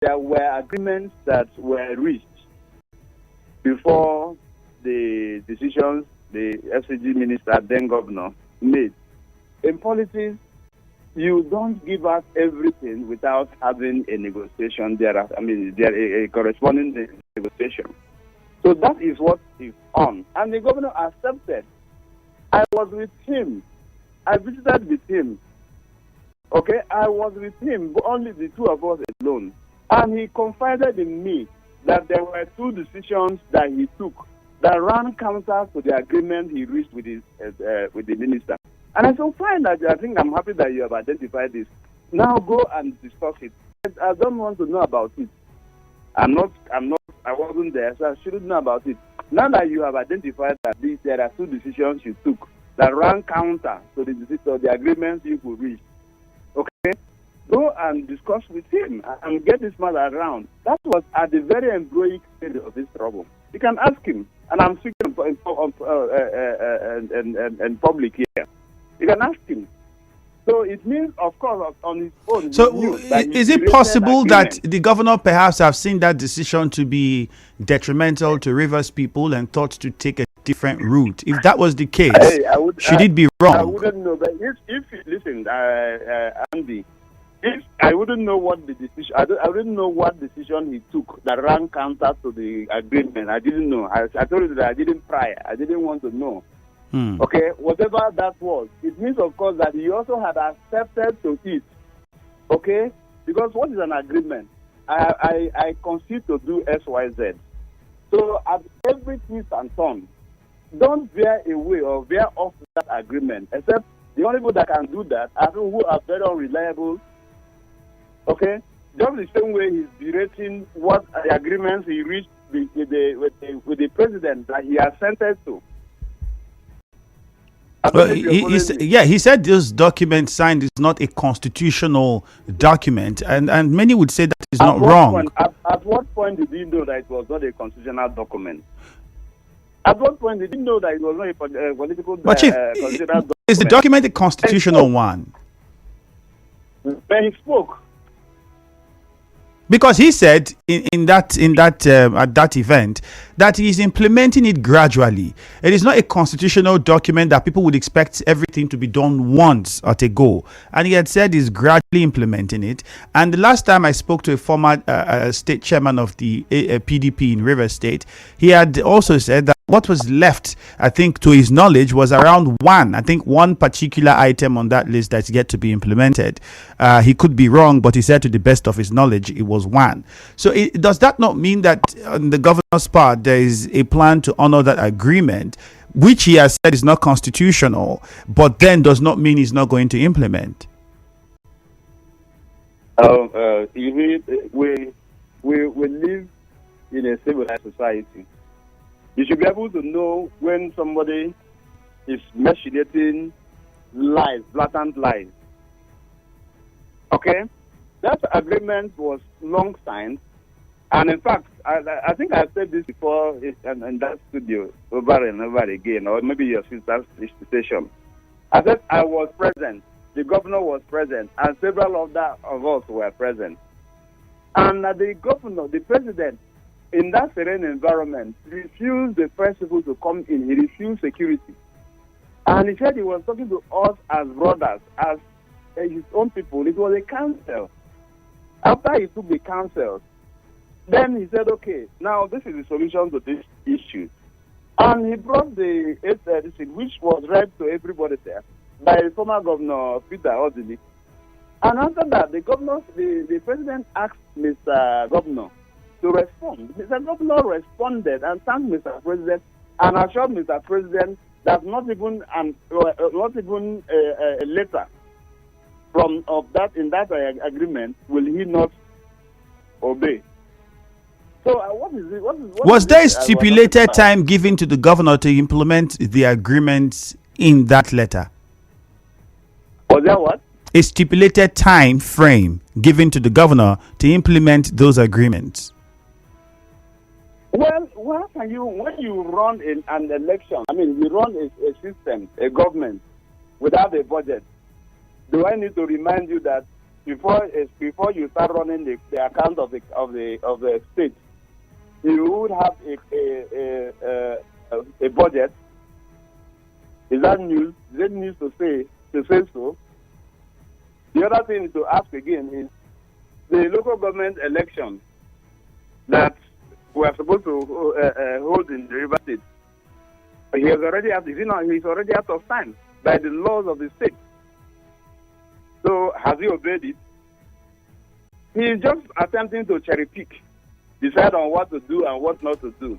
there were agreements that were reached before the decisions the FCG minister, then governor, made. In politics, you don't give out everything without having a negotiation there. A corresponding negotiation. So that is what is on. And the governor accepted. I was with him. I visited with him. Okay, I was with him, but only the two of us alone. And he confided in me that there were two decisions that he took that ran counter to the agreement he reached with the minister. And I said, fine, I think I'm happy that you have identified this. Now go and discuss it. I don't want to know about it. I wasn't there, so I shouldn't know about it. Now that you have identified that there are two decisions you took that ran counter to the agreements you could reach, okay, go and discuss with him and get this matter around. That was at the very embryonic stage of this trouble. You can ask him, and I'm speaking in public here. You can ask him. So it means, of course, on his own. So is it possible that the governor perhaps have seen that decision to be detrimental to Rivers people and thought to take a different route? If that was the case, should it be wrong? I wouldn't know. But if listen, Andy, if I wouldn't know what the decision, I wouldn't know what decision he took that ran counter to the agreement. I didn't know. I told you that I didn't pry. I didn't want to know. Okay, whatever that was, it means, of course, that he also had accepted to it. Okay, because what is an agreement? I concede to do X, Y, Z. So at every twist and turn, don't veer away or veer off that agreement. Except the only people that can do that are people who are very unreliable. Okay, just the same way he's berating what the agreements he reached with the president that he assented to. Well, he said this document signed is not a constitutional document, and many would say that is not wrong. At what point did he know that it was not a constitutional document? At what point did he know that it was not a political constitutional document? Is the document a constitutional one? When he spoke. Because he said at that event that he is implementing it gradually. It is not a constitutional document that people would expect everything to be done once at a go. And he had said he's gradually implementing it. And the last time I spoke to a former state chairman of the PDP in Rivers State, he had also said that what was left, I think, to his knowledge, was around one particular item on that list that's yet to be implemented. He could be wrong, but he said to the best of his knowledge, it was one. So does that not mean that on the governor's part, there is a plan to honor that agreement, which he has said is not constitutional, but then does not mean he's not going to implement? We live in a civilized society. You should be able to know when somebody is machinating lies, blatant lies. Okay? That agreement was long signed. And in fact, I think I've said this before in that studio over and over again, or maybe your sister's station. I said I was present, the governor was present, and several of us were present. And the governor, the president, in that serene environment, refused the first people to come in. He refused security. And he said he was talking to us as brothers, as his own people. It was a council. After he took the council, then he said, okay, now this is the solution to this issue. And he brought the 836, which was read to everybody there, by former Governor Feud. And after that, the president asked Mr. Governor to respond. Mr. Governor responded and thanked Mr. President and assured Mr. President that not even a letter from in that agreement will he not obey. So what is it? Was there a stipulated time given to the governor to implement the agreements in that letter? Was there what? A stipulated time frame given to the governor to implement those agreements. Well, what can you, when you run an election, you run a system, a government, without a budget, do I need to remind you that before you start running the account of the state, you would have a budget. Is that news? Is it news to say so? The other thing to ask again is the local government election that we are supposed to hold in the River State. He's already out of time by the laws of the state. So has he obeyed it? He is just attempting to cherry pick, decide on what to do and what not to do.